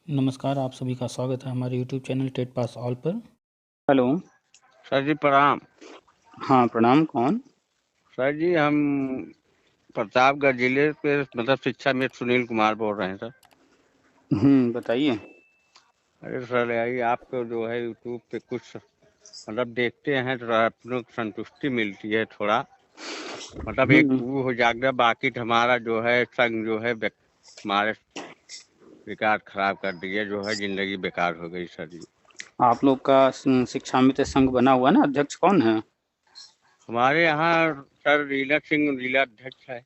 नमस्कार, आप सभी का स्वागत है हमारे YouTube channel TET pass all पर। हेलो। सर जी प्रणाम। हाँ प्रणाम। कौन? सर जी हम प्रतापगढ़ जिले के मतलब शिक्षा में सुनील कुमार बोल रहे हैं सर। बताइए। अरे सर यही आपको जो है यूट्यूब पे कुछ मतलब देखते हैं तो अपनों को संतुष्टि मिलती है थोड़ा, मतलब एक हम्म वो हो जाएगा। बाकी तो हमारा जो है संग जो है हमारे विकास खराब कर दिया, जो है जिंदगी बेकार हो गई सर जी। आप लोग का शिक्षा मित्र संघ बना हुआ ना, अध्यक्ष कौन है? हमारे यहाँ सर रीलक सिंह जिला अध्यक्ष है।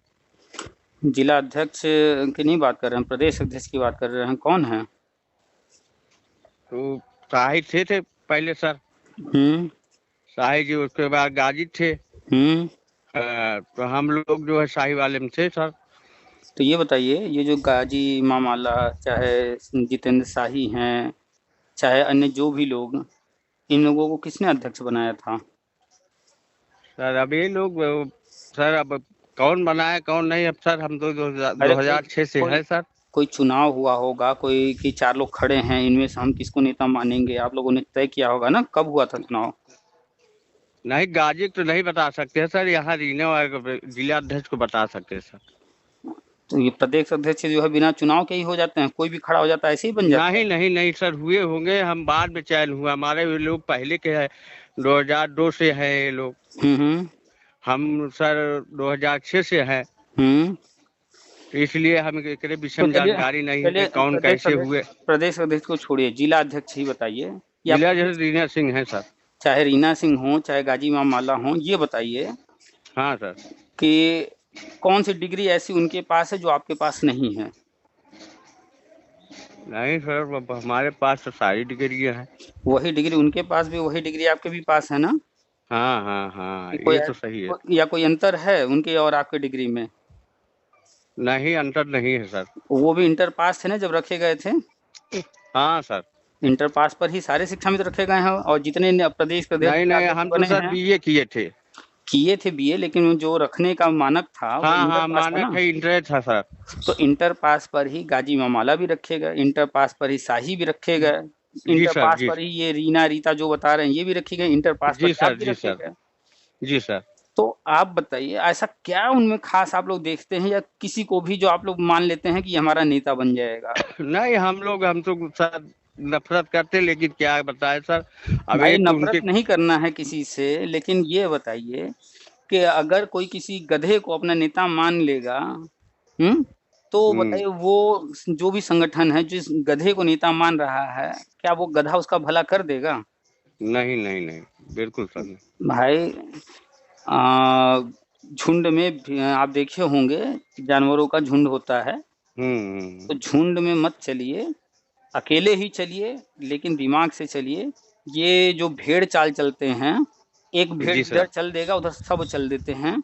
जिला अध्यक्ष की नहीं बात कर रहे हैं, प्रदेश अध्यक्ष की बात कर रहे हैं। कौन है? तो शाही थे पहले सर, हम्म शाही जी, उसके बाद गाजी थे। हम्म तो हम लोग जो है शाही वाले में थे सर। तो ये बताइए, ये जो गाजी मामाला, चाहे जितेंद्र शाही हैं, चाहे अन्य जो भी लोग, इन लोगों को किसने अध्यक्ष बनाया था? सर अब ये लोग सर अब कौन बनाए कौन नहीं, अब सर हम तो अरे 2006 से कोई है सर। कोई चुनाव हुआ होगा, कोई कि चार लोग खड़े हैं, इनमें से हम किसको नेता मानेंगे, आप लोगों ने तय किया होगा ना। कब हुआ था चुनाव? नहीं गाजी तो नहीं बता सकते हैं सर, यहाँ रीने वाले जिला अध्यक्ष को बता सकते हैं सर। तो ये प्रदेश अध्यक्ष जो है बिना चुनाव के ही हो जाते हैं, कोई भी खड़ा हो जाता है, ऐसे ही बन जाता नहीं नहीं नहीं सर, हुए होंगे, हम बाद में चयन हुआ, हमारे ये लोग पहले के हैं, 2002 से है ये लोग। है। हम्म हम सर 2006 से है, हम्म तो इसलिए हम एकरे विषय तो में चलिए, जानकारी नहीं है कि चलिए कौन कैसे हुए। प्रदेश अध्यक्ष को छोड़िए, जिला अध्यक्ष ही बताइए। या जिला जैसे रीना सिंह है सर। चाहे रीना सिंह हो, चाहे गाजी माला हो, ये बताइए हाँ सर। कि कौन सी डिग्री ऐसी उनके पास है जो आपके पास नहीं है? नहीं सर, अब हमारे पास तो सारी डिग्री है। वही डिग्री उनके पास भी, वही डिग्री आपके भी पास है ना? हाँ हाँ हाँ, कि कोई ये तो सही है। या कोई अंतर है उनके और आपके डिग्री में? नहीं, अंतर नहीं है सर। वो भी इंटर पास थे ना जब रखे गए थे? हाँ सर। इंटर पास पर ही सारे शिक्षा मित्र रखे गए हैं, और जितने प्रदेश नहीं नहीं, अध्यक्ष हम तो बने सर हैं बीए किए थे। किए थे बीए, लेकिन जो रखने का मानक था वो हाँ इंटर हाँ, पास था मानक ना। है, इंटर था सर। तो इंटर पास पर ही गाजी मामाला भी रखे गए, इंटर पास पर ही शाही भी रखे गए, जी इंटर सर, पास जी। पर ही ये रीना रीता जो बता रहे हैं ये भी रखी गई, इंटर पास पर जी ही आप सर, भी जी रखे सर। गए। जी सर। तो आप बताइए, ऐसा क्या उनमें खास आप लोग देखते हैं, या किसी को भी जो आप लोग मान लेते हैं कि ये हमारा नेता बन जाएगा? नहीं, हम तो सर नफरत करते, लेकिन क्या बताए सर, अब भाई एक तो नफरत उनके। नहीं करना है किसी से, लेकिन ये बताइए कि अगर कोई किसी गधे को अपना नेता मान लेगा, हम्म तो बताइए, वो जो भी संगठन है जिस गधे को नेता मान रहा है, क्या वो गधा उसका भला कर देगा? नहीं नहीं नहीं, बिल्कुल सर नहीं। भाई आ, झुंड में आप देखे होंगे, जानवरों का झुंड होता है, तो हम्म। झुंड में मत चलिए, अकेले ही चलिए, लेकिन दिमाग से चलिए। ये जो भेड़ चाल चलते हैं, एक भेड़ जी इधर सर। चल देगा, उधर सब चल देते हैं,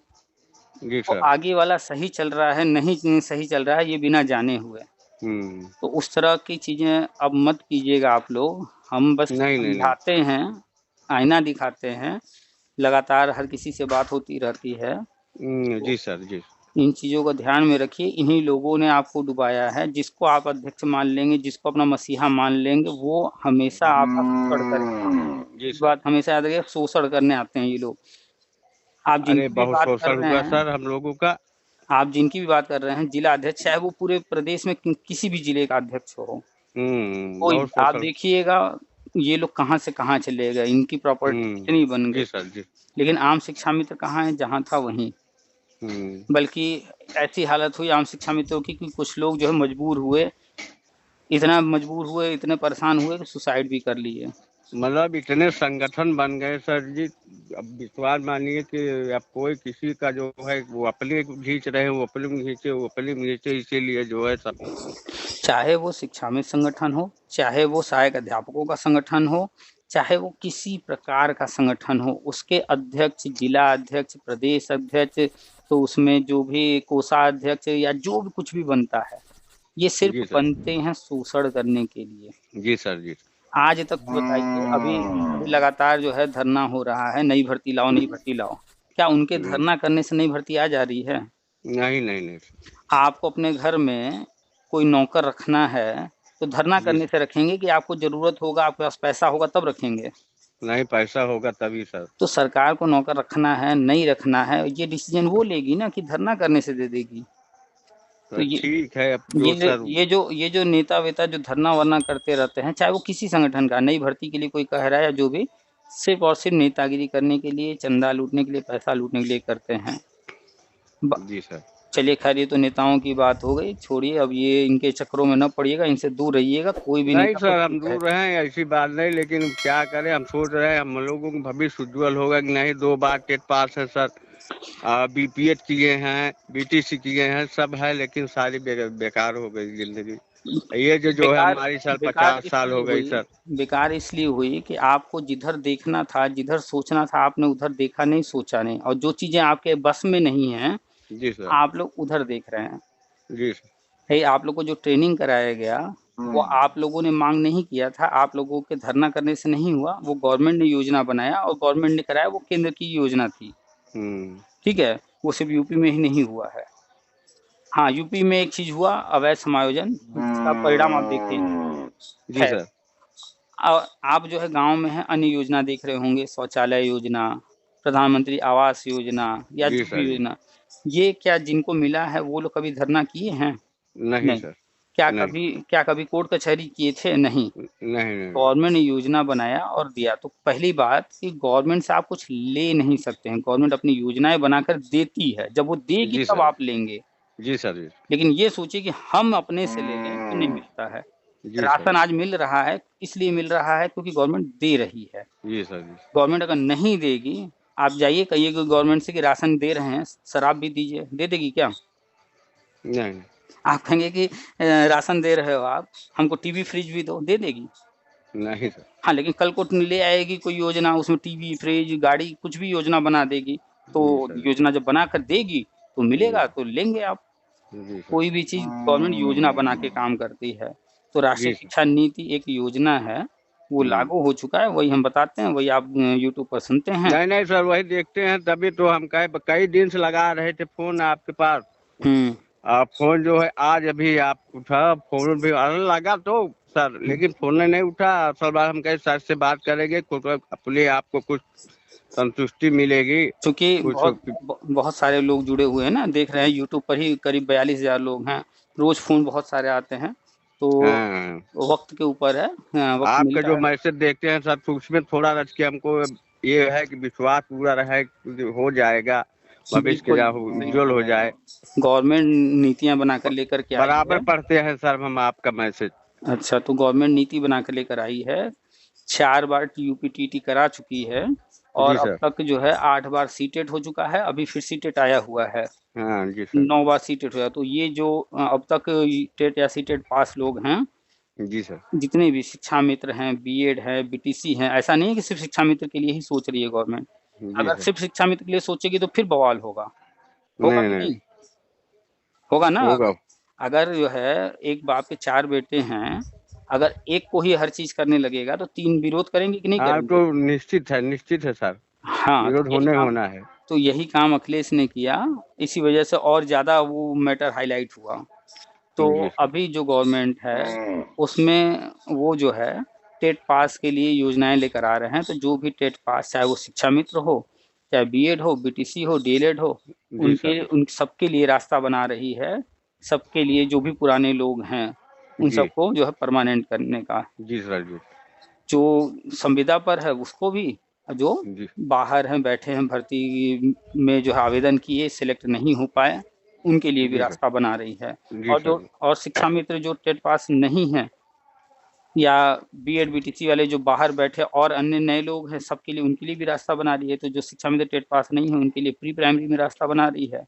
जी तो सर। आगे वाला सही चल रहा है नहीं सही चल रहा है ये बिना जाने हुए। हम्म। तो उस तरह की चीजें अब मत कीजिएगा आप लोग। हम बस नहीं नहीं नहीं। समझाते हैं, आईना दिखाते हैं, लगातार हर किसी से बात होती रहती है। तो जी सर, जी। इन चीजों को ध्यान में रखिए, इन्हीं लोगों ने आपको डुबाया है। जिसको आप अध्यक्ष मान लेंगे, जिसको अपना मसीहा मान लेंगे, वो हमेशा आपका शोषण करेगा। जी इस सर। बात हमेशा याद रखिए, शोषण करने आते हैं ये लोग। आप अरे जिनकी भी बहुत बात कर शोषण रहे हुआ हैं, सर हम लोगों का। आप जिनकी भी बात कर रहे हैं, जिला अध्यक्ष, चाहे वो पूरे प्रदेश में किसी भी जिले का अध्यक्ष हो, कोई बहुत आप शोषण। देखिएगा, ये लोग कहाँ से कहाँ चले गए, इनकी प्रॉपर्टी कितनी बन जी गई। सर, जी। लेकिन आम शिक्षा मित्र कहाँ है? जहाँ था वहीं। हम्म। बल्कि ऐसी हालत हुई आम शिक्षा मित्रों की कि कुछ लोग जो है मजबूर हुए, इतना मजबूर हुए, इतने परेशान हुए कि सुसाइड भी कर लिए। मतलब इतने संगठन बन गए सर जी। अब विश्वास मानिए कि अब कोई किसी का जो है वो अपने खींच रहे हैं, वो अपने में खींचे, वो अपने में खींचे, इसीलिए जो है सब। चाहे वो शिक्षा में संगठन हो, चाहे वो सहायक अध्यापकों का संगठन हो, चाहे वो किसी प्रकार का संगठन हो, उसके अध्यक्ष, जिला अध्यक्ष, प्रदेश अध्यक्ष, तो उसमें जो भी कोषाध्यक्ष या जो भी कुछ भी बनता है, ये सिर्फ जी सर। बनते हैं शोषण करने के लिए। जी सर, जी। आज तक बताइए, अभी अभी लगातार जो है धरना हो रहा है, नई भर्ती लाओ, नई भर्ती लाओ। क्या उनके धरना करने से नई भर्ती आ जा रही है? नहीं नहीं नहीं। आपको अपने घर में कोई नौकर रखना है, तो धरना जी करने से रखेंगे कि आपको जरूरत होगा, आपके पास पैसा होगा तब रखेंगे? नहीं, पैसा होगा तभी सर। तो सरकार को नौकर रखना है नहीं रखना है, ये डिसीजन वो लेगी ना कि धरना करने से दे देगी। तो तो ठीक है, अब जो सर ये जो नेता वेता जो धरना वरना करते रहते हैं, चाहे वो किसी संगठन का, नई भर्ती के लिए कोई कह रहा है या जो भी, सिर्फ और सिर्फ नेतागिरी करने के लिए, चंदा लूटने के लिए, पैसा लूटने के लिए करते हैं। जी सर। चलिए खैर, ये तो नेताओं की बात हो गई, छोड़िए अब, ये इनके चक्करों में न पड़िएगा, इनसे दूर रहिएगा, कोई भी नहीं नेता को सर, हम ठीक है। दूर रहे ऐसी बात नहीं, लेकिन क्या करें, हम सोच रहे हैं हम लोगों का भविष्य उज्जवल होगा कि नहीं। 2 बार टेट पास है सर, बीपीएड किए हैं, बीटीसी किए हैं, सब है, लेकिन सारी बेकार हो गई जिंदगी। ये जो है बेकार हमारी सर बेकार 50 साल इसलिए हो गई हुई सर। बेकार इसलिए हुई कि आपको जिधर देखना था, जिधर सोचना था, आपने उधर देखा नहीं, सोचा नहीं, और जो चीजें आपके बस में नहीं है, जी सर। आप लोग उधर देख रहे हैं। जी सर। भाई, आप लोग को जो ट्रेनिंग कराया गया, वो आप लोगों ने मांग नहीं किया था, आप लोगों के धरना करने से नहीं हुआ, वो गवर्नमेंट ने योजना बनाया और गवर्नमेंट ने कराया, वो केंद्र की योजना थी। ठीक है, वो सिर्फ यूपी में ही नहीं हुआ है। हाँ, यूपी में एक चीज हुआ, अवैध समायोजन, जिसका परिणाम आप देखें। जी खैर, सर। आप जो है गांव में है, अन्य योजना देख रहे होंगे, शौचालय योजना, प्रधानमंत्री आवास योजना, या जी जो सर। भी जी योजना, ये क्या जिनको मिला है वो लोग कभी धरना किए हैं? नहीं नहीं। सर। क्या नहीं कभी कोर्ट कचहरी किए थे? नहीं। नहीं। नहीं गवर्नमेंट ने योजना बनाया और दिया। तो पहली बात कि गवर्नमेंट से आप कुछ ले नहीं सकते हैं, गवर्नमेंट अपनी योजनाएं बनाकर देती है, जब वो देगी जी तब सर। आप लेंगे। जी सर। जी लेकिन ये सोचिए कि हम अपने से ले लें तो नहीं मिलता है। जी सर। राशन आज मिल रहा है, इसलिए मिल रहा है क्योंकि गवर्नमेंट दे रही है। जी सर। जी गवर्नमेंट अगर नहीं देगी, आप जाइए कहिए कि गवर्नमेंट से कि राशन दे रहे हैं, शराब भी दीजिए, दे देगी क्या? नहीं। आप कहेंगे कि राशन दे रहे हो आप, हमको टीवी फ्रिज भी दो, दे देगी? नहीं सर। हाँ, लेकिन कल को ले आएगी कोई योजना, उसमें टीवी फ्रिज गाड़ी कुछ भी योजना बना देगी, तो जी सर। योजना जब बना कर देगी तो जी मिलेगा, तो लेंगे आप। जी सर। कोई भी चीज गवर्नमेंट योजना बना के काम करती है। तो राष्ट्रीय जी सर। शिक्षा नीति एक योजना है, वो लागू हो चुका है, वही हम बताते हैं, वही आप यूट्यूब पर सुनते हैं। नहीं नहीं सर, वही देखते हैं, तभी तो हम कई दिन से लगा रहे थे फोन आपके पास। फोन जो है आज अभी आप उठा, फोन भी लगा तो सर, लेकिन फोन नहीं उठा। असल बात हम कहे सर से बात करेंगे, कुछ अपने आपको कुछ संतुष्टि मिलेगी। क्योंकि कुछ बहुत सारे लोग जुड़े हुए हैं ना, देख रहे हैं यूट्यूब पर ही, करीब 42,000 लोग हैं, रोज फोन बहुत सारे आते हैं, तो हाँ, वक्त के ऊपर है, वक्त आपका मिलता जो है। मैसेज देखते हैं सर, उसमें थोड़ा रच के हमको ये है कि विश्वास पूरा रहे, हो जाएगा, भविष्य के बिल्कुल उज्जवल हो जाए। गवर्नमेंट नीतियां बनाकर लेकर के आई बराबर है। पढ़ते हैं सर हम आपका मैसेज। अच्छा, तो गवर्नमेंट नीति बनाकर लेकर आई है, 4 बार यूपीटीटी करा चुकी है, और जी अब सर। तक जो है 8 बार सीटेट हो चुका है, अभी फिर सीटेट आया हुआ है, हाँ जी सर। 9 बार सीटेट हुआ। तो ये जो अब तक टेट या सीटेट पास लोग हैं, जी सर। जितने भी शिक्षा मित्र हैं, बीएड है, बीटीसी हैं, ऐसा नहीं है कि सिर्फ शिक्षा मित्र के लिए ही सोच रही है गवर्नमेंट। जी अगर सर। सिर्फ शिक्षा मित्र के लिए सोचेगी तो फिर बवाल होगा। होगा नहीं कि नहीं। नहीं? होगा ना। होगा। अगर जो है एक बाप के 4 बेटे हैं, अगर एक को ही हर चीज करने लगेगा तो 3 विरोध करेंगे कि नहीं हाँ करेंगे? तो निश्चित है सर, हाँ, विरोध होना है। तो यही काम अखिलेश ने किया, इसी वजह से और ज्यादा वो मैटर हाईलाइट हुआ। तो जी सर। अभी जो गवर्नमेंट है, उसमें वो जो है टेट पास के लिए योजनाएं लेकर आ रहे हैं। तो जो भी टेट पास, चाहे वो शिक्षा मित्र हो, चाहे बीएड हो, बीटीसी हो, डीएलएड हो, जी सर। उन सबके लिए रास्ता बना रही है। सबके लिए जो भी पुराने लोग हैं, उन जी सबको जो है परमानेंट करने का, जी सर। जी जो संविदा पर है उसको भी, जो जी बाहर हैं, बैठे हैं, भर्ती में जो है आवेदन किए, सिलेक्ट नहीं हो पाए, उनके लिए भी जी सर। रास्ता बना रही है। जी सर। और शिक्षा मित्र जो टेट पास नहीं है, या बीएड बीटीसी वाले जो बाहर बैठे और अन्य नए लोग हैं, सबके लिए, उनके लिए भी रास्ता बना रही है। तो जो शिक्षा मित्र टेट पास नहीं है, उनके लिए प्री प्राइमरी में रास्ता बना रही है।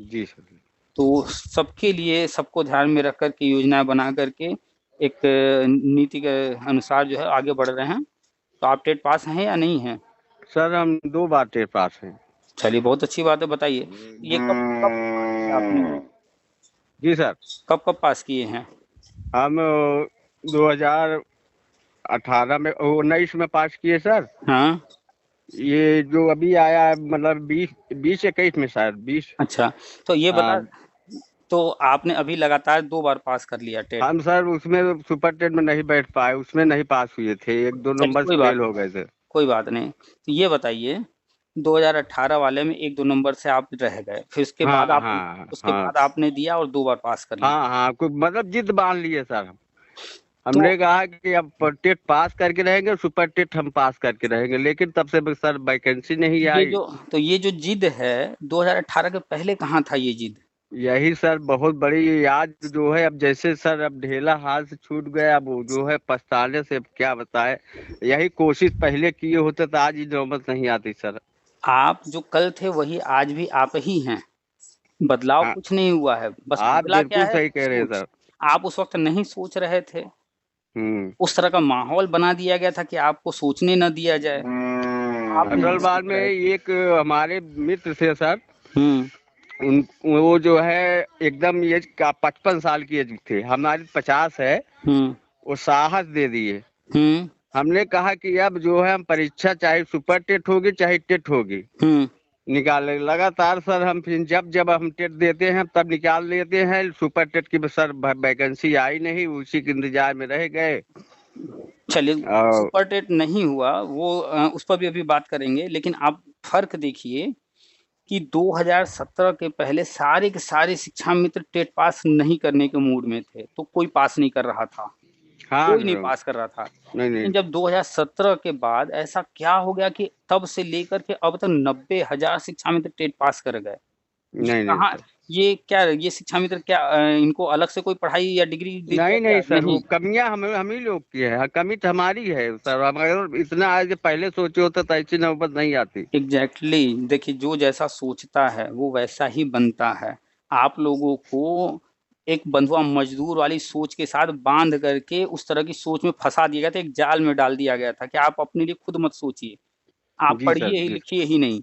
जी सर। तो सबके लिए, सबको ध्यान में रख करके योजनाएं बना करके एक नीति के अनुसार जो है आगे बढ़ रहे हैं। तो आप टेट पास हैं या नहीं हैं? सर हम 2 बार टेट पास हैं। चलिए, बहुत अच्छी बात है, बताइए ये कब कब पास किया आपने? जी सर, कब पास किए हैं? हम 2018 में 19 में पास किए सर। हाँ, ये जो अभी आया है, मतलब 20 21 में शायद 20। अच्छा, तो ये बता तो आपने अभी लगातार 2 बार पास कर लिया टेट। हम सर उसमें सुपर टेट में नहीं बैठ पाए, उसमें नहीं पास हुए थे, 1-2 चलिए नंबर कोई से बात फेल हो नहीं, गए थे। कोई बात नहीं। तो ये बताइए 2018 वाले में 1-2 नंबर से आप रह गए, फिर हाँ हाँ उसके हाँ बाद आपने दिया और 2 बार पास कर लिया। हाँ हाँ, कुछ मतलब जिद बांध लिए सर हम। तो हमने कहा कि अब टेट पास करके रहेंगे, सुपर टेट हम पास करके रहेंगे, लेकिन तब से सर वैकेंसी नहीं ये आई। जो तो ये जो जिद है 2018 के पहले कहाँ था ये जिद? यही सर बहुत बड़ी याद जो है, अब जैसे सर अब ढेला हाथ से छूट गया, अब वो जो है पछताने से अब क्या बताए। यही कोशिश पहले किए होते तो आज ये नौबत नहीं आती सर। आप जो कल थे वही आज भी आप ही हैं, बदलाव हाँ, कुछ नहीं हुआ है, बस आप बदला क्या बिल्कुल है सही कह रहे हैं सोच। सर। आप उस वक्त नहीं सोच रहे थे, हम्म। उस तरह का माहौल बना दिया गया था कि आपको सोचने न दिया जाए, आप असल नहीं बात सोच में रहे थे। एक हमारे मित्र थे सर, हम्म उन वो जो है एकदम एज का 55 साल की एज थे, हमारी 50 है। हम्म वो साहस दे दिए। हम्म हमने कहा कि अब जो है हम परीक्षा चाहे सुपर टेट होगी चाहे टेट होगी हम्म निकाले लगातार सर। हम फिर जब जब हम टेट देते हैं तब निकाल लेते हैं, सुपर टेट की सर वैकेंसी आई नहीं, उसी के इंतजार में रह गए। चलिए और सुपर टेट नहीं हुआ वो उस पर भी अभी बात करेंगे, लेकिन आप फर्क देखिए कि 2017 के पहले सारे के सारे शिक्षा मित्र टेट पास नहीं करने के मूड में थे, तो कोई पास नहीं कर रहा था, हाँ कोई नहीं सर, पास कर रहा था। नहीं नहीं लेकिन जब 2017 के बाद ऐसा क्या हो गया कि तब से लेकर के अब तक 90,000 शिक्षा मित्र टेट पास कर गए। ये नहीं नहीं कहाँ, सर, ये शिक्षा मित्र क्या इनको अलग से कोई पढ़ाई या डिग्री दे दिया नहीं क्या? नहीं सर, वो नहीं। कमियां हम ही लोग की है, कमी तो हमारी है सर। हम अगर इतना आज पहले सोचे होते तो ऐसी नौबत नहीं आती। एग्जैक्टली देखिए, जो जैसा सोचता है वो वैसा ही बनता है। आप लोगों को एक बंधुआ मजदूर वाली सोच के साथ बांध करके उस तरह की सोच में फंसा दिया गया था, एक जाल में डाल दिया गया था कि आप अपने लिए खुद मत सोचिए, आप जी सर पढ़िए ही जी। लिखिए ही नहीं।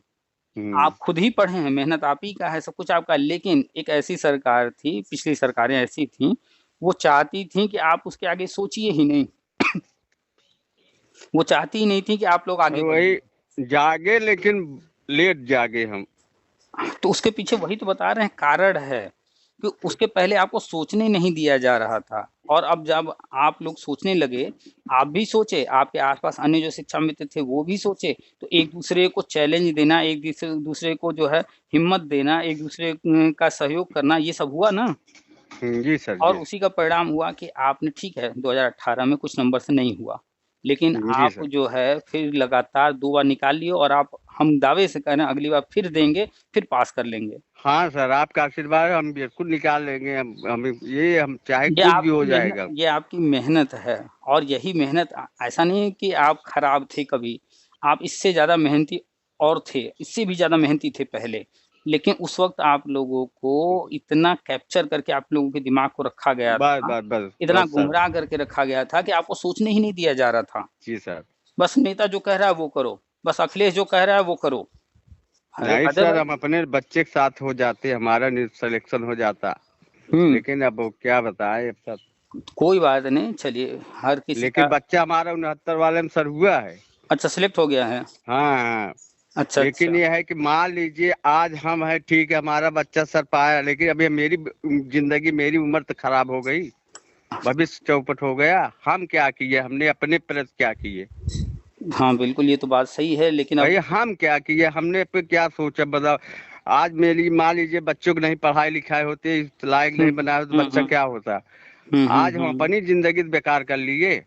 हम्म। आप खुद ही पढ़े हैं, मेहनत आप ही का है, सब कुछ आपका है। लेकिन एक ऐसी सरकार थी, पिछली सरकारें ऐसी थी, वो चाहती थी कि आप उसके आगे सोचिए ही नहीं। वो चाहती ही नहीं थी कि आप लोग और आगे बढ़िए। वही जागे, लेकिन लेट जागे हम। तो उसके पीछे वही तो बता रहे हैं कारण है कि उसके पहले आपको सोचने नहीं दिया जा रहा था, और अब जब आप लोग सोचने लगे, आप भी सोचे, आपके आसपास अन्य जो शिक्षा मित्र थे वो भी सोचे, तो एक दूसरे को चैलेंज देना, एक दूसरे दूसरे को जो है हिम्मत देना, एक दूसरे का सहयोग करना, ये सब हुआ ना। जी सर और जी। उसी का परिणाम हुआ कि आपने, ठीक है 2018 में कुछ नंबर से नहीं हुआ, लेकिन जी आप सर। जो है फिर लगातार 2 बार निकाल लिए, और आप, हम दावे से कह रहे हैं अगली बार फिर देंगे, फिर पास कर लेंगे। हाँ सर, आपका आशीर्वाद है, हम बिल्कुल निकाल लेंगे। हम ये हम चाहे ये कुछ भी हो आपकी मेहनत, जाएगा। ये आपकी मेहनत है, और यही मेहनत, ऐसा नहीं है कि आप खराब थे कभी, आप इससे ज़्यादा मेहनती और थे, इससे भी ज़्यादा मेहनती थे पहले। लेकिन उस वक्त आप लोगों को इतना कैप्चर करके आप लोगों के दिमाग को रखा गया बस था, बस बस इतना बस सर। गुमराह करके रखा गया था कि आपको सोचने ही नहीं दिया जा रहा था। जी सर। बस नेता जो कह रहा है वो करो, बस अखिलेश जो कह रहा है वो करो। अरे नहीं अदर सर, हम अपने बच्चे के साथ हो जाते, हमारा सिलेक्शन हो जाता। हम्म लेकिन अब वो क्या बताए अब सर। कोई बात नहीं, चलिए हर किसी लेकिन का। बच्चा हमारा 69 वाले में सर हुआ है। अच्छा सिलेक्ट हो गया है। हाँ हाँ। अच्छा लेकिन अच्छा। ये है कि मान लीजिए आज हम है ठीक है, हमारा बच्चा सर पाया, लेकिन अभी मेरी जिंदगी, मेरी उम्र तो खराब हो गई, भविष्य चौपट हो गया। हम क्या किए, हमने अपने प्रति क्या किए हाँ बिल्कुल, ये तो बात सही है, लेकिन भाई, अब हम क्या किए, हमने पे क्या सोचा बताओ। आज मेरी मान लीजिए बच्चों को नहीं पढ़ाई लिखाई होती, इस लायक नहीं बनाया तो बच्चा हम्म क्या होता। आज हम हम्म। अपनी जिंदगी बेकार कर लिए।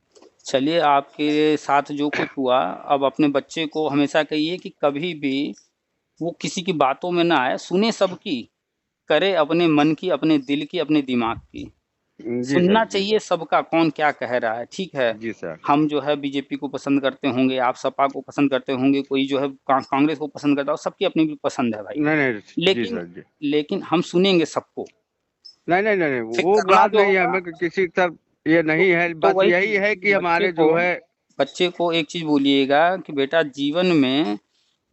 चलिए आपके साथ जो कुछ हुआ, अब अपने बच्चे को हमेशा कहिए कि कभी भी वो किसी की बातों में ना आए, सुने सबकी, करे अपने मन की, अपने दिल की, अपने दिमाग की। जी सर सुनना जी चाहिए सर। सबका, कौन क्या कह रहा है, ठीक है। जी सर। हम जो है बीजेपी को पसंद करते होंगे, आप सपा को पसंद करते होंगे, कोई जो है कांग्रेस को पसंद करता है, सबकी अपनी भी पसंद है भाई। नहीं नहीं। जी लेकिन सर जी। लेकिन हम सुनेंगे सबको, नहीं नहीं नहीं नहीं, फिर वो करना बात जो नहीं है, होगा। हमें किसी तरफ ये तो, नहीं है, तो बस वही यही चीज है कि बच्चे हमारे को जो है। बच्चे को एक चीज बोलिएगा कि बेटा जीवन में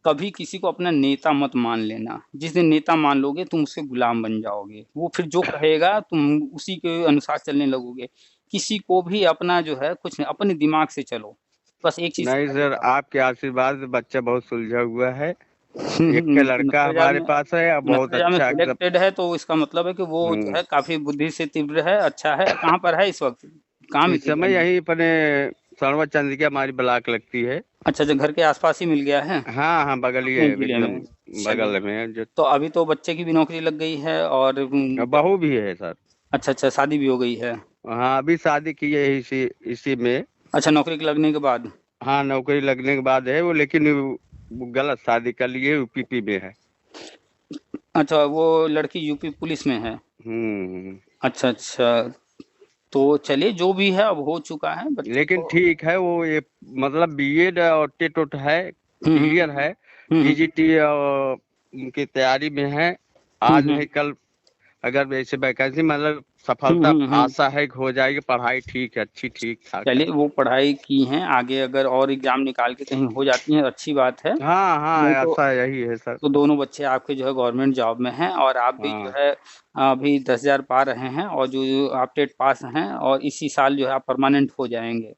कभी किसी को अपना नेता मत मान लेना। जिस दिन नेता मान लोगे तुम उसके गुलाम बन जाओगे, वो फिर जो कहेगा तुम उसी के अनुसार चलने लगोगे। किसी को भी अपना जो है कुछ नहीं, अपने दिमाग से चलो, बस एक चीज नहीं सिखाइए सर, साहब। आपके आशीर्वाद से बच्चा बहुत सुलझा हुआ है। एक के लड़का 69,000 हमारे में पास है, अब बहुत 69,000 में अच्छा एकदम। सिलेक्टेड है, तो इसका मतलब है कि वो जो है काफी बुद्धि से तीव्र है, अच्छा है। कहाँ पर है इस वक्त, कहाँ इस मिली समय जाएगी? यही अपने सड़वा चंद की हमारी ब्लॉक लगती है। अच्छा, जो घर के आसपास ही मिल गया है हाँ हाँ, बगल ही है अपने जिले एकदम, में। बगल चलिए, में है जो। तो अभी तो बच्चे की भी नौकरी लग गई है और बहू भी है सर। अच्छा अच्छा, शादी भी हो गई है। हाँ, अभी शादी की है इसी इसी में। अच्छा, नौकरी के लगने के बाद। हाँ, नौकरी लगने के बाद है वो, लेकिन वो गलत शादी कर लिए, यूपी में है। अच्छा, वो लड़की यूपी पुलिस में है। हम्म। अच्छा अच्छा, तो चलिए जो भी है अब हो चुका है बच्चे लेकिन को। ठीक है, वो ये मतलब बीएड और टेट उट है, हम्म क्लियर हम्म है। हम्म टीजीटी की तैयारी में है। आज हम्म नहीं कल अगर वैसे वैकेंसी मतलब हम्म सफलता हम्म, हम्म। आशा है कि हो जाएगी। पढ़ाई ठीक है, अच्छी ठीक ठाक है। चलिए, वो पढ़ाई की हैं, आगे अगर और एग्जाम निकाल के कहीं हो जाती हैं अच्छी बात है। हाँ नहीं हाँ, तो ऐसा यही है सर। दोनों बच्चे आपके जो है गवर्नमेंट जॉब में हैं, और आप भी जो हाँ। है अभी 10,000 पा रहे हैं, और जो आप टेट पास हैं, और इसी साल जो है आप परमानेंट हो जाएंगे।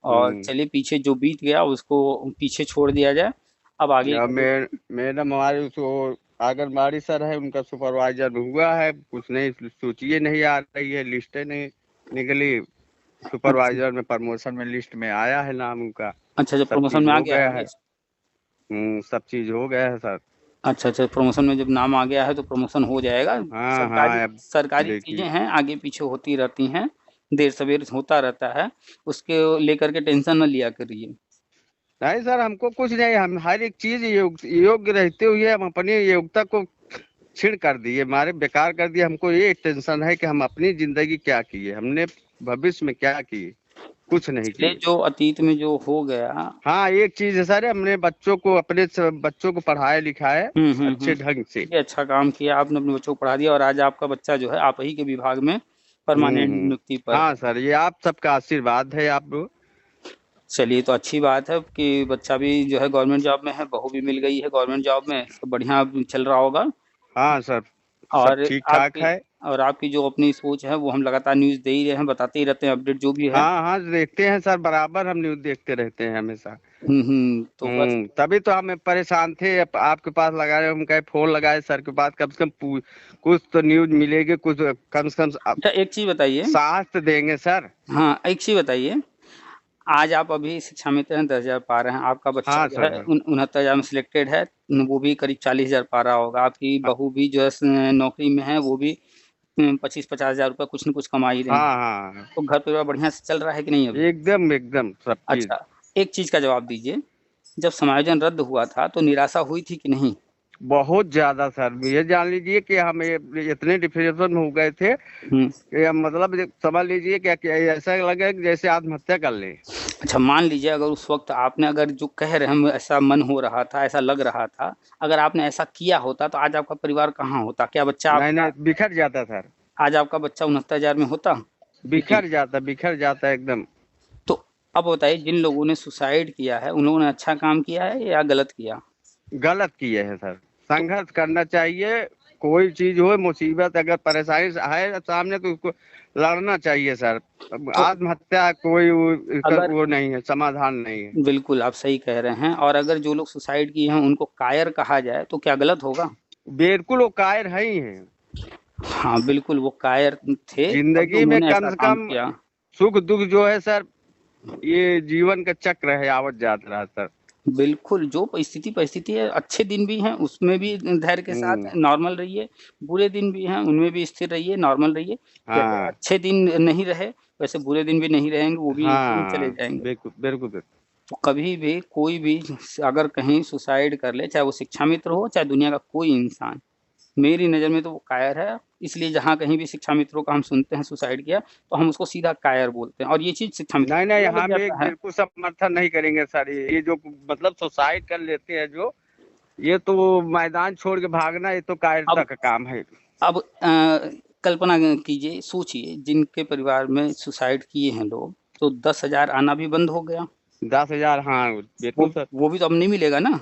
और हम्म। चलिए, पीछे जो बीत गया उसको पीछे छोड़ दिया जाए, अब आगे अब का जो। मैडम हमारे उसको आंगनबाड़ी सर है, उनका सुपरवाइजर हुआ है, कुछ नहीं, सूचिए नहीं आ रही है, लिस्टें नहीं निकली। अच्छा सुपरवाइजर में प्रमोशन में लिस्ट में आया है नाम उनका। अच्छा, जो सब प्रमोशन चीज में आ हो गया गया है। है। सब चीज हो गया है सर। अच्छा अच्छा, प्रमोशन में जब नाम आ गया है तो प्रमोशन हो जाएगा। हाँ सरकारी हाँ, अब सरकारी चीजें देखिए। हैं, आगे पीछे होती रहती हैं, देर सवेर होता रहता है, उसके लेकर के टेंशन न लिया करिए। नहीं सर, हमको कुछ नहीं, हम हर एक चीज योग्य रहते हुए हम अपनी योग्यता को छीण कर दिए, हमारे बेकार कर दिए। हमको ये टेंशन है कि हम अपनी जिंदगी क्या किए, हमने भविष्य में क्या किए, कुछ नहीं चलिए, किए। जो अतीत में जो हो गया। हाँ, एक चीज है सर, हमने बच्चों को बच्चों को पढ़ाया लिखाया अच्छे ढंग से। ये अच्छा काम किया आपने, अपने बच्चों को पढ़ा दिया, और आज आपका बच्चा जो है आप ही के विभाग में परमानेंट हम्म। नियुक्ति पर हाँ है। सर, ये आप सबका आशीर्वाद है आप लोग। चलिए, तो अच्छी बात है कि बच्चा भी जो है गवर्नमेंट जॉब में है, बहू भी मिल गई है गवर्नमेंट जॉब में, तो बढ़िया चल रहा होगा। हाँ सर, सब और ठीक ठाक आपकी है। और आपकी जो अपनी सोच है वो हम लगातार न्यूज़ दे ही रहे हैं, बताते ही रहते हैं अपडेट जो भी है। हाँ हाँ, देखते हैं सर, बराबर हम न्यूज देखते रहते हैं हमेशा। तो बस। तभी तो हम परेशान थे, आपके पास लगाए, हम कहे फोन लगाए सर के पास, कम से कम कुछ तो न्यूज मिलेगी, कुछ कम से कम अच्छा, एक चीज़ बताइए। साहस तो देंगे सर। हाँ, एक चीज़ बताइए। आज आप अभी शिक्षा मित्र हैं, 10,000 पा रहे हैं, आपका बच्चा हाँ जो सर। है हाँ 69,000 में सिलेक्टेड है, वो भी करीब 40,000 पा रहा होगा, आपकी बहू भी जो है नौकरी में है, वो भी 25-50,000 रुपये कुछ न कुछ कमा ही रही हाँ है। हाँ, तो घर परिवार बढ़िया से चल रहा है कि नहीं अभी? एकदम एकदम सब चीज। अच्छा, एक चीज़ का जवाब दीजिए, जब समायोजन रद्द हुआ था तो निराशा हुई थी कि नहीं? बहुत ज्यादा सर, ये जान लीजिए कि हम इतने डिप्रेशन में हो गए थे हुँ। कि मतलब समझ लीजिए कि ऐसा लगा कि जैसे आत्महत्या कर ले। अच्छा, मान लीजिए अगर उस वक़्त आपने, अगर जो कह रहे हैं ऐसा मन हो रहा था, ऐसा लग रहा था, अगर आपने ऐसा किया होता तो आज आपका परिवार कहाँ होता? क्या बच्चा नहीं आपका नहीं, बिखर जाता सर, आज आपका बच्चा 69,000 में होता? नहीं। बिखर जाता एकदम। तो अब बताइए, जिन लोगों ने सुसाइड किया है, उन लोगों ने अच्छा काम किया है या गलत किया? गलत किए हैं सर, तो संघर्ष करना चाहिए। कोई चीज हो, मुसीबत अगर परेशानी है सामने, तो उसको लड़ना चाहिए सर। अब तो आत्महत्या कोई इसका अगर वो नहीं है, समाधान नहीं है। बिल्कुल आप सही कह रहे हैं, और अगर जो लोग सुसाइड किए हैं उनको कायर कहा जाए तो क्या गलत होगा? बिल्कुल, वो कायर है ही है। हाँ, बिल्कुल वो कायर थे, तभी जिंदगी में उन्होंने कम ऐसा से काम कम किया। सुख दुख जो है सर, ये जीवन का चक्र है, आवत जात रहा सर। बिल्कुल, जो परिस्थिति है, अच्छे दिन भी हैं, उसमें भी धैर्य के साथ हम्म। नॉर्मल रहिए, बुरे दिन भी हैं, उनमें भी स्थिर रहिए, नॉर्मल रहिए। जैसे हाँ अच्छे दिन नहीं रहे, वैसे बुरे दिन भी नहीं रहेंगे, वो भी एक दिन चले हाँ, जाएँगे। बिल्कुल बिल्कुल बिल्कुल। तो कभी भी कोई भी अगर कहीं सुसाइड कर ले, चाहे वो शिक्षा मित्र हो, चाहे दुनिया का कोई इंसान, मेरी नज़र में तो वो कायर है। इसलिए जहाँ कहीं भी शिक्षा मित्रों का हम सुनते हैं सुसाइड किया, तो हम उसको सीधा कायर बोलते हैं, और ये चीज़ शिक्षा मित्र नहीं को नहीं, बुरा लग हम एक जाता है। बिल्कुल समर्थन नहीं करेंगे सर, ये जो मतलब सुसाइड कर लेते हैं जो, ये तो मैदान छोड़ के भागना, ये तो कायरता अब का काम है। अब कल्पना कीजिए, सोचिए, जिनके परिवार में सुसाइड किए हैं लोग, तो 10,000 आना भी बंद हो गया। 10,000, हाँ वो बिल्कुल सर। वो भी तो अब नहीं मिलेगा ना।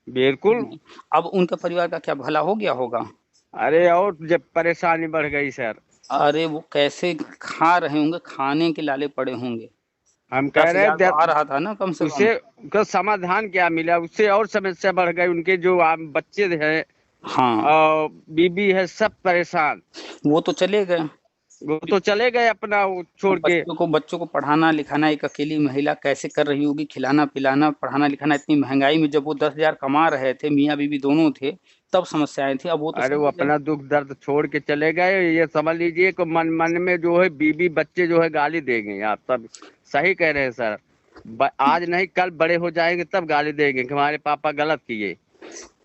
बिल्कुल। नहीं। अब उनका परिवार का क्या भला हो गया होगा? अरे, और जब परेशानी बढ़ गई सर। अरे वो कैसे खा रहे होंगे, खाने के लाले पड़े होंगे। हम कह रहे 10,000 तो आ हैं रहा था ना कम से कम। उससे का समाधान क्या मिला, उससे और समस्या बढ़ गई। उनके जो आम बच्चे हैं हाँ, और बीबी है, सब परेशान। वो तो चले गए। वो तो चले गए अपना वो छोड़ अब के। बच्चों को पढ़ाना लिखाना एक अकेली महिला कैसे कर रही होगी, खिलाना पिलाना पढ़ाना लिखाना इतनी महंगाई में। जब वो 10,000 कमा रहे थे, मियाँ बीवी दोनों थे, तब समस्याएं थी। अब वो तो अरे वो चले गए। अपना दुख दर्द छोड़ के चले गए। ये समझ लीजिए कि मन मन में जो है बीबी बच्चे जो है गाली देंगे। आप सब सही कह रहे हैं सर। आज नहीं कल बड़े हो जाएंगे तब गाली देंगे कि हमारे पापा गलत किए।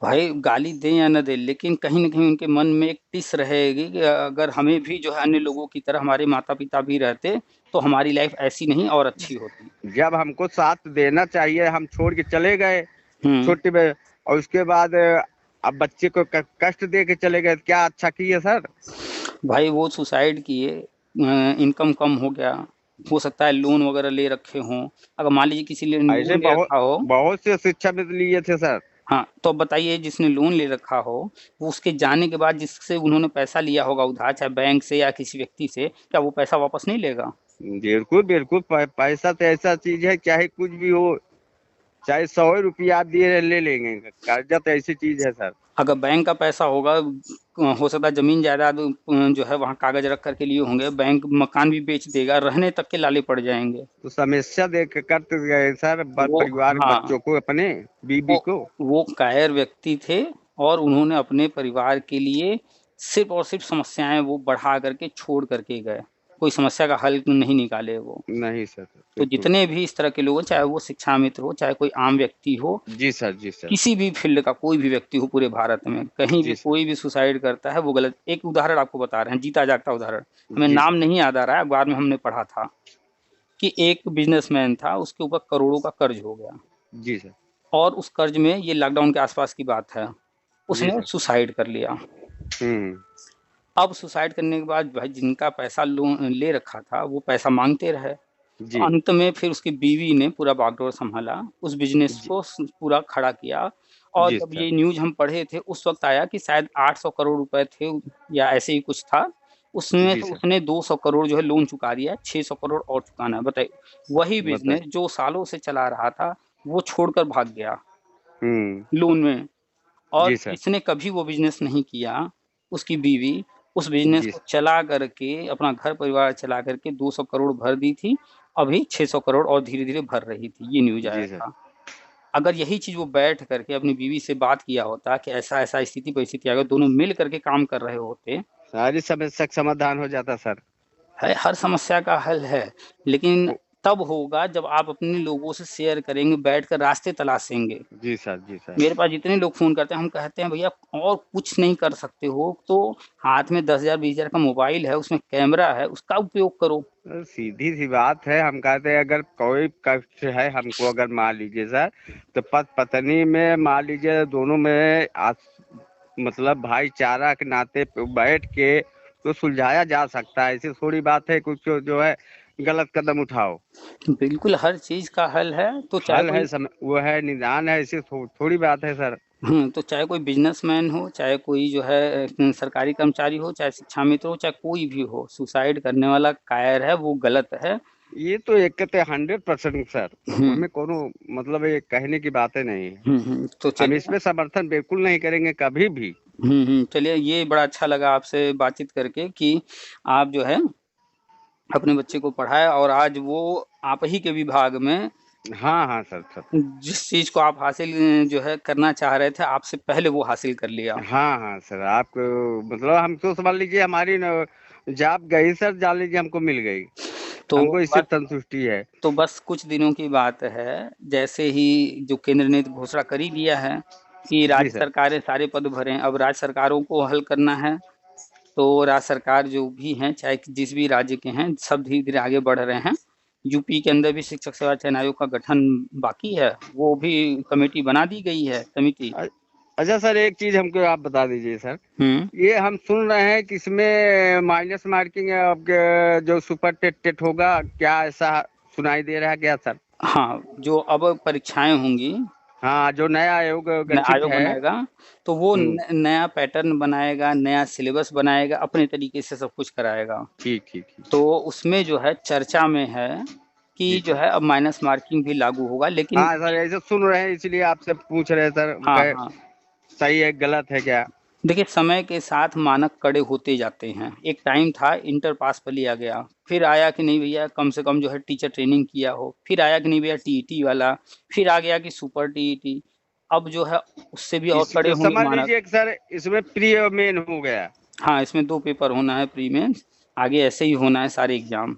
भाई गाली दें या न दें, लेकिन कहीं न कहीं उनके मन में एक टिस रहेगी कि अगर हमें भी जो है अन्य लोगों की तरह हमारे माता-पिता भी रहते, तो हमारी लाइफ ऐसी नहीं और अच्छी होती। जब हमको साथ देना चाहिए, हम छोड़ के चले गए हुँ। छोटे में, और उसके बाद अब बच्चे को कष्ट दे के चले गए। क्या अच्छा किए सर? भाई वो सुसाइड किए, इनकम कम हो गया, हो सकता है लोन वगैरह ले रखे हों। अगर मान लीजिए किसी ने ऐसे लोन ले बहुत रखा हो, बहुत से शिक्षा मित्र लिए थे सर। हाँ, तो अब बताइए जिसने लोन ले रखा हो, वो उसके जाने के बाद जिससे उन्होंने पैसा लिया होगा उधार, चाहे बैंक से या किसी व्यक्ति से, क्या वो पैसा वापस नहीं लेगा? बिल्कुल बिल्कुल, पैसा तो ऐसा चीज है, चाहे कुछ भी हो, चाहे 100 रुपया आप दिए ले लेंगे। कर्जा तो ऐसी चीज है सर। अगर बैंक का पैसा होगा, हो सकता है ज़मीन जायदाद जो है वहाँ कागज रख कर के लिए होंगे, बैंक मकान भी बेच देगा, रहने तक के लाले पड़ जाएंगे। तो समस्या देख कर तो गए सर, वो परिवार हाँ, बच्चों को, अपने बीबी वो को। वो कायर व्यक्ति थे और उन्होंने अपने परिवार के लिए सिर्फ और सिर्फ समस्याएं वो बढ़ा करके छोड़ करके गए। कोई समस्या का हल नहीं निकाले वो। नहीं सर, तो बिल्कुल। जितने भी इस तरह के लोग हैं, चाहे वो शिक्षा मित्र हो, चाहे कोई आम व्यक्ति हो, जी सर, जी सर। किसी भी फील्ड का कोई भी व्यक्ति हो पूरे भारत में, कहीं भी जी सर। कोई भी सुसाइड करता है वो गलत। एक उदाहरण आपको बता रहे हैं, जीता जागता उदाहरण, हमें जी नाम सर। नहीं याद आ रहा है, अखबार में हमने पढ़ा था कि एक बिजनेसमैन था, उसके ऊपर करोड़ों का कर्ज हो गया जी सर। और उस कर्ज में, ये लॉकडाउन के आसपास की बात है, जी उसने सर। सुसाइड कर लिया। हम्म। अब सुसाइड करने के बाद भाई जिनका पैसा लोन ले रखा था वो पैसा मांगते रहे। तो जी अंत में फिर उसकी बीवी ने पूरा बागडोर संभाला, उस बिजनेस जी। को पूरा खड़ा किया। और जी जब सर। ये न्यूज हम पढ़े थे उस वक्त आया कि शायद 800 करोड़ रुपए थे या ऐसे ही कुछ था। उसमें जी से सर। उसने 200 करोड़ जो है लोन चुका दिया, 600 करोड़ और चुकाना है। बताइए, वही बताए। बिजनेस जो सालों से चला रहा था वो छोड़कर भाग गया हम्म। लोन में। और जी सर। जिसने कभी वो बिजनेस नहीं किया, उसकी बीवी उस बिजनेस जी को चला करके अपना घर परिवार चला करके 200 करोड़ भर दी थी। अभी 600 करोड़ और धीरे-धीरे भर रही थी, ये न्यूज़ आया जी सर। था। अगर यही चीज़ वो बैठ करके अपनी बीवी से बात किया होता कि ऐसा-ऐसा स्थिति परिस्थिति आ गई, दोनों मिल करके काम कर रहे होते, सारी समस्या का समाधान हो जाता सर। है हर समस्या का हल है, लेकिन तब होगा जब आप अपने लोगों से शेयर करेंगे, बैठकर रास्ते तलाशेंगे। जी सर, जी सर। मेरे पास जितने लोग फ़ोन करते हैं, हम कहते हैं भैया और कुछ नहीं कर सकते हो, तो हाथ में 10,000 20,000 का मोबाइल है, उसमें कैमरा है, उसका उपयोग करो। सीधी सी बात है। हम कहते हैं अगर कोई कष्ट है हमको, अगर मान लीजिए सर, तो पत्नी में मान लीजिए दोनों में मतलब भाईचारा के नाते बैठ के तो सुलझाया जा सकता है। ऐसी थोड़ी बात है कुछ जो है गलत कदम उठाओ। बिल्कुल हर चीज़ का हल है, तो चाहे हल है, कोई वो है निदान है। ऐसी थोड़ी बात है सर। तो चाहे कोई बिज़नेसमैन हो, चाहे कोई जो है सरकारी कर्मचारी हो, चाहे शिक्षा मित्र हो, चाहे कोई भी हो, सुसाइड करने वाला कायर है, वो गलत है। ये तो एक कहते 100% सर। हुँ, उसमें कोनो मतलब ये कहने की बातें नहीं है। तो हम चलिए, इसमें समर्थन बिल्कुल नहीं करेंगे कभी भी। चलिए ये बड़ा अच्छा लगा आपसे बातचीत करके कि आप जो है अपने बच्चे को पढ़ाया और आज वो आप ही के विभाग में हाँ हाँ सर, सर। जिस चीज़ को आप हासिल जो है करना चाह रहे थे, आपसे पहले वो हासिल कर लिया। हाँ हाँ सर, आपको मतलब हमको समझ लीजिए हमारी जॉब गई सर, जान लीजिए हमको मिल गई। तो हमको इससे बस संतुष्टि है। तो बस कुछ दिनों की बात है, जैसे ही जो केंद्र ने घोषणा कर ही दिया है कि जी राज्य सर। सरकारें सारे पद भरें, अब राज्य सरकारों को हल करना है। तो राज्य सरकार जो भी हैं, चाहे जिस भी राज्य के हैं, सब धीरे-धीरे आगे बढ़ रहे हैं। यूपी के अंदर भी शिक्षक सेवा चयन आयोग का गठन बाकी है, वो भी कमेटी बना दी गई है, समिति। अ- अच्छा सर, एक चीज हमको आप बता दीजिए सर। हुँ। ये हम सुन रहे हैं कि इसमें माइनस मार्किंग आपके जो सुपर टेट होगा, क्या ऐसा सुनाई दे रहा है क्या सर? हाँ, जो अब परीक्षाएँ होंगी, हाँ, जो नया आयोग गठित आयोग है। बनाएगा, तो वो हम्म। नया पैटर्न बनाएगा, नया सिलेबस बनाएगा, अपने तरीके से सब कुछ कराएगा। ठीक ठीक ठीक। तो उसमें जो है चर्चा में है कि जो है अब माइनस मार्किंग भी लागू होगा, लेकिन हाँ सर, ऐसे सुन रहे हैं इसलिए आपसे पूछ रहे हैं सर। हाँ हाँ सही है गलत है क्या? देखिए, समय के साथ मानक कड़े होते जाते हैं। एक टाइम था इंटर पास पर लिया गया, फिर आया कि नहीं भैया कम से कम जो है टीचर ट्रेनिंग किया हो, फिर आया कि नहीं भैया टीईटी वाला, फिर आ गया कि सुपर टीईटी। अब जो है उससे भी और कड़े होंगे समझ मानक। लीजिए सर, इसमें प्री और मेन हो गया। हाँ, इसमें 2 पेपर होना है प्री मेंस, आगे ऐसे ही होना है सारे एग्जाम।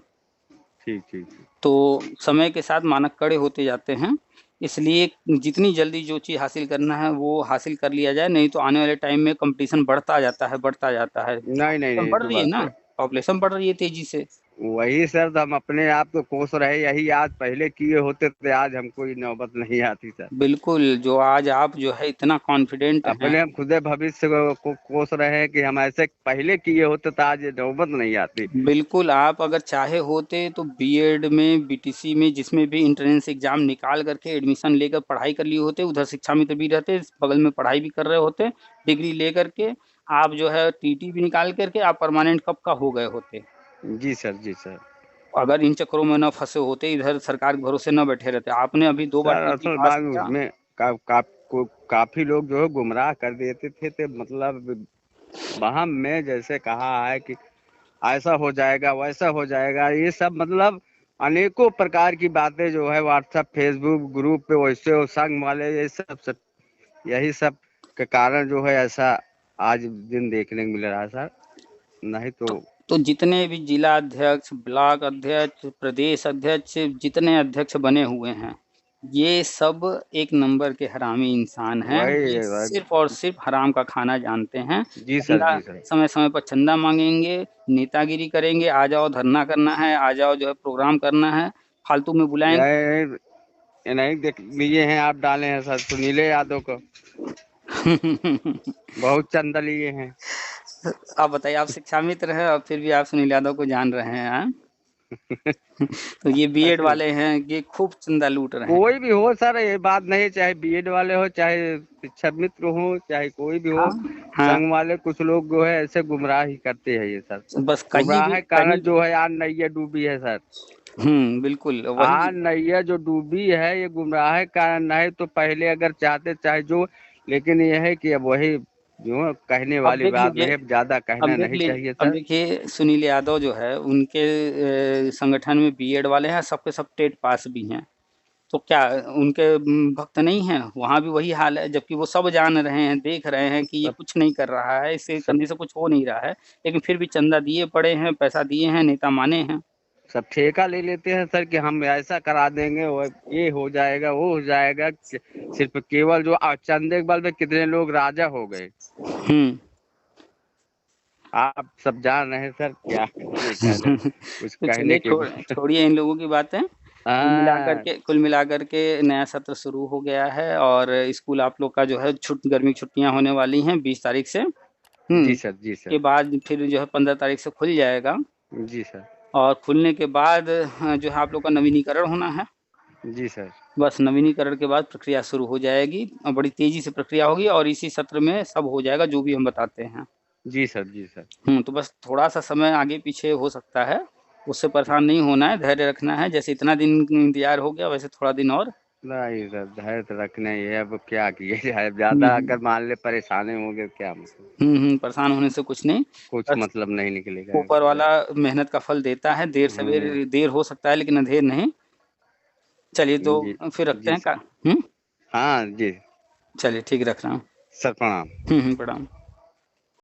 ठीक ठीक। तो समय के साथ मानक कड़े होते जाते हैं, इसलिए जितनी जल्दी जो चीज़ हासिल करना है वो हासिल कर लिया जाए, नहीं तो आने वाले टाइम में कंपटीशन बढ़ता जाता है, बढ़ता जाता है। नहीं नहीं पॉपुलेशन नहीं, बढ़ तो रही है बात ना, है। पॉपुलेशन बढ़ रही है तेजी से। वही सर, तो हम अपने आप को कोस रहे, यही आज पहले किए होते तो आज हमको ये नौबत नहीं आती सर। बिल्कुल, जो आज आप जो है इतना कॉन्फिडेंट हैं। अपने हम खुदे भविष्य को कोस रहे हैं कि हम ऐसे पहले किए होते तो आज ये नौबत नहीं आती। बिल्कुल, आप अगर चाहे होते तो बीएड में, बीटीसी में, जिसमें भी एंट्रेंस एग्जाम निकाल करके एडमिशन लेकर पढ़ाई कर लिए होते, उधर शिक्षा मित्र भी रहते, बगल में पढ़ाई भी कर रहे होते, डिग्री ले करके आप जो है टीटी भी निकाल करके आप परमानेंट कब का हो गए होते। जी सर, जी सर। अगर इन चक्करों में न फंसे होते, इधर सरकार के भरोसे न बैठे रहते। आपने अभी 2 बार सर टीटी असल पास बात किया। उसमें काफी लोग जो है गुमराह कर देते थे, तो मतलब वहम में जैसे कहा है कि ऐसा हो जाएगा वैसा हो जाएगा, ये सब मतलब अनेकों प्रकार की बातें जो है व्हाट्सएप फेसबुक ग्रुप पे वैसे वो संग वाले ये सब यही सब के कारण जो है ऐसा आज दिन देखने को मिल रहा है सर। नहीं तो जितने भी जिला अध्यक्ष, ब्लॉक अध्यक्ष, प्रदेश अध्यक्ष, जितने अध्यक्ष बने हुए हैं, ये सब एक नंबर के हरामी इंसान हैं। ये वही। सिर्फ और सिर्फ हराम का खाना जानते हैं। जी सर, चंदा जी सर। समय समय पर चंदा मांगेंगे, नेतागिरी करेंगे, आ जाओ धरना करना है, आ जाओ जो है प्रोग्राम करना है, फालतू में बुलाएंगे। ये नहीं देख लिए हैं आप, डाले हैं सर सुनीले यादव को, बहुत चंदा लिए हैं। आप बताइए, आप शिक्षा मित्र हैं और फिर भी आप सुनील यादव को जान रहे हैं, हाँ? तो ये बीएड वाले हैं, ये खूब चंदा लूट रहे हैं। कोई भी हो सर, ये बात नहीं, चाहे बीएड वाले हो, चाहे शिक्षा मित्र हो, चाहे कोई भी हो, हाँ संघ वाले कुछ लोग जो है ऐसे गुमराह ही करते हैं ये सर। बस कहीं गुमराह भी है कारण जो है आज नैया डूबी है सर। बिल्कुल वही। आज नैया जो डूबी है ये गुमराह है कारण, नहीं तो पहले अगर चाहते चाहे जो, लेकिन ये है कि अब वही जो कहने अब वाली देख बात लीजिए, नहीं, ज्यादा कहना नहीं चाहिए अब सर। देखिए सुनील यादव जो है उनके संगठन में बीएड वाले हैं, सबके सब टेट पास भी हैं। तो क्या उनके भक्त नहीं हैं? वहाँ भी वही हाल है, जबकि वो सब जान रहे हैं, देख रहे हैं कि ये सब कुछ नहीं कर रहा है, इससे सब करने से कुछ हो नहीं रहा है, लेकिन फिर भी चंदा दिए पड़े हैं, पैसा दिए हैं, नेता माने हैं। सब ठेका ले लेते हैं सर कि हम ऐसा करा देंगे, वो ये हो जाएगा वो हो जाएगा, सिर्फ केवल जो चंदे के बल पे कितने लोग राजा हो गए हम्म आप सब जान रहे हैं सर। क्या कुछ तो कहने चलिए, के छोड़िए इन लोगों की बातें। हाँ। कुल मिलाकर के नया सत्र शुरू हो गया है, और स्कूल आप लोग का जो है गर्मी की छुट्टियां होने वाली हैं 20 तारीख से। जी सर, जी के सर। बाद फिर जो है 15 तारीख से खुल जाएगा, जी सर, और खुलने के बाद जो है आप लोग का नवीनीकरण होना है। जी सर। बस नवीनीकरण के बाद प्रक्रिया शुरू हो जाएगी, और बड़ी तेजी से प्रक्रिया होगी, और इसी सत्र में सब हो जाएगा जो भी हम बताते हैं। जी सर, जी सर। तो बस थोड़ा सा समय आगे पीछे हो सकता है, उससे परेशान नहीं होना है, धैर्य रखना है। जैसे इतना दिन इंतजार हो गया, वैसे थोड़ा दिन और। नहीं सर, धैर्य तो रखना ही है, अब क्या किया जाए, ज्यादा हम्म अगर मान ले परेशानी हो गए क्या मतलब, परेशान होने से कुछ नहीं। कुछ बस मतलब नहीं निकलेगा। ऊपर वाला मेहनत का फल देता है, देर हम्म, सवेर देर हो सकता है लेकिन अंधेर नहीं। चलिए, तो जी। फिर रखते जी हैं सर। का। हाँ जी। चलिए ठीक, रख रहा हूँ। सर प्रणाम। प्रणाम।